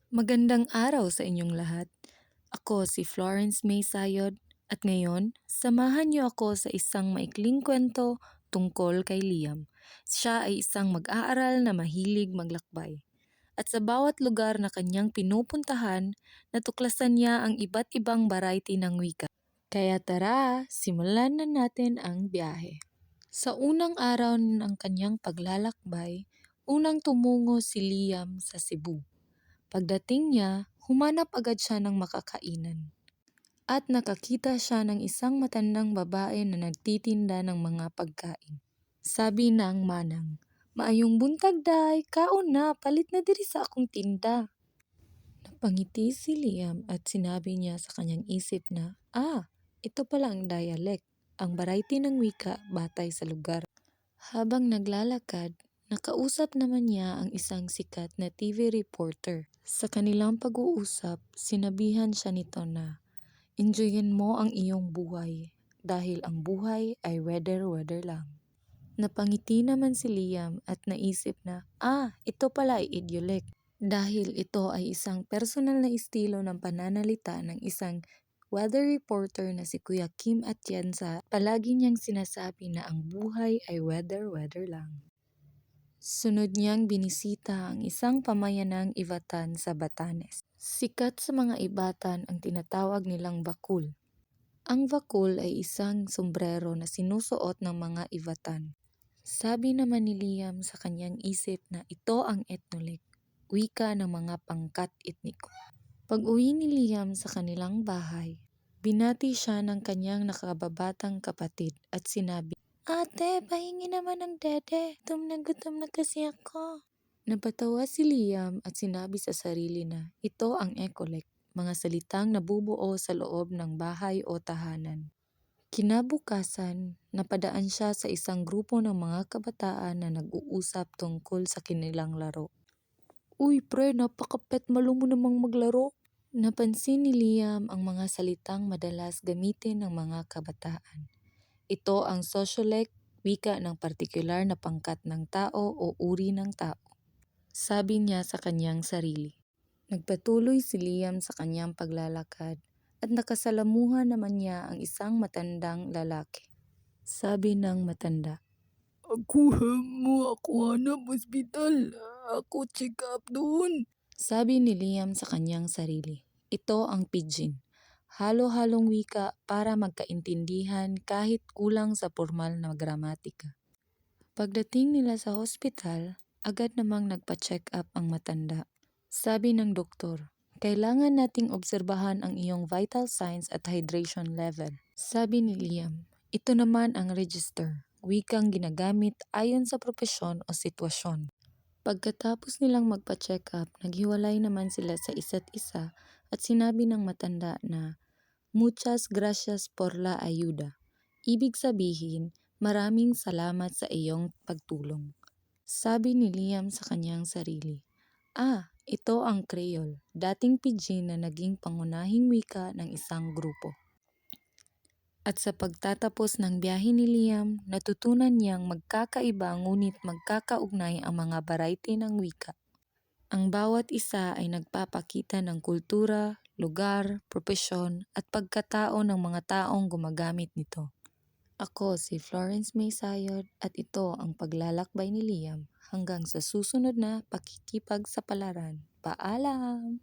Magandang araw sa inyong lahat. Ako si Florence May Sayod at ngayon, samahan niyo ako sa isang maikling kwento tungkol kay Liam. Siya ay isang mag-aaral na mahilig maglakbay. At sa bawat lugar na kanyang pinupuntahan, natuklasan niya ang iba't ibang variety ng wika. Kaya tara, simulan na natin ang biyahe. Sa unang araw ng kanyang paglalakbay, unang tumungo si Liam sa Cebu. Pagdating niya, humanap agad siya ng makakainan. At nakakita siya ng isang matandang babae na nagtitinda ng mga pagkain. Sabi ng manang, "Maayong buntag day, kaon na, palit na diri sa akong tinda." Napangiti si Liam at sinabi niya sa kanyang isip na, ito pala ang dialect, ang variety ng wika batay sa lugar. Habang naglalakad, nakausap naman niya ang isang sikat na TV reporter. Sa kanilang pag-uusap, sinabihan siya nito na, "Enjoyin mo ang iyong buhay dahil ang buhay ay weather lang." Napangiti naman si Liam at naisip na, ito pala ay idiolek. Dahil ito ay isang personal na estilo ng pananalita ng isang weather reporter na si Kuya Kim Atienza. Palagi niyang sinasabi na ang buhay ay weather lang. Sunod niyang binisita ang isang pamayanang Ivatan sa Batanes. Sikat sa mga Ibatan ang tinatawag nilang bakul. Ang bakul ay isang sombrero na sinusuot ng mga Ivatan. Sabi naman ni Liam sa kanyang isip na ito ang etnolek, wika ng mga pangkat etniko. Pag-uwi ni Liam sa kanilang bahay, binati siya ng kanyang nakababatang kapatid at sinabi, "Ate, pahingi naman ng dede. Gutom na kasi ako." Napatawa si Liam at sinabi sa sarili na ito ang ekolek, mga salitang nabubuo sa loob ng bahay o tahanan. Kinabukasan, napadaan siya sa isang grupo ng mga kabataan na nag-uusap tungkol sa kanilang laro. "Uy pre, napakapet malo mo namang maglaro." Napansin ni Liam ang mga salitang madalas gamitin ng mga kabataan. Ito ang sociolect, wika ng partikular na pangkat ng tao o uri ng tao. Sabi niya sa kanyang sarili. Nagpatuloy si Liam sa kanyang paglalakad at nakasalamuhan naman niya ang isang matandang lalaki. Sabi ng matanda, "Kuha mo ako hanap ospital. Ako check up doon." Sabi ni Liam sa kanyang sarili. Ito ang pidgin. Halo-halong wika para magkaintindihan kahit kulang sa formal na gramatika. Pagdating nila sa hospital, agad namang nagpa-check up ang matanda. Sabi ng doktor, "Kailangan nating obserbahan ang iyong vital signs at hydration level." Sabi ni Liam, "Ito naman ang register, wikang ginagamit ayon sa propesyon o sitwasyon." Pagkatapos nilang magpa-check up, naghiwalay naman sila sa isa't isa at sinabi ng matanda na, "Muchas gracias por la ayuda." Ibig sabihin, maraming salamat sa iyong pagtulong. Sabi ni Liam sa kanyang sarili, ito ang Creole, dating pidgin na naging pangunahing wika ng isang grupo. At sa pagtatapos ng biyahe ni Liam, natutunan niyang magkakaiba ngunit magkakaugnay ang mga variety ng wika. Ang bawat isa ay nagpapakita ng kultura, lugar, propesyon at pagkatao ng mga taong gumagamit nito. Ako si Florence May Sayod at ito ang paglalakbay ni Liam hanggang sa susunod na pakikipagsapalaran. Paalam!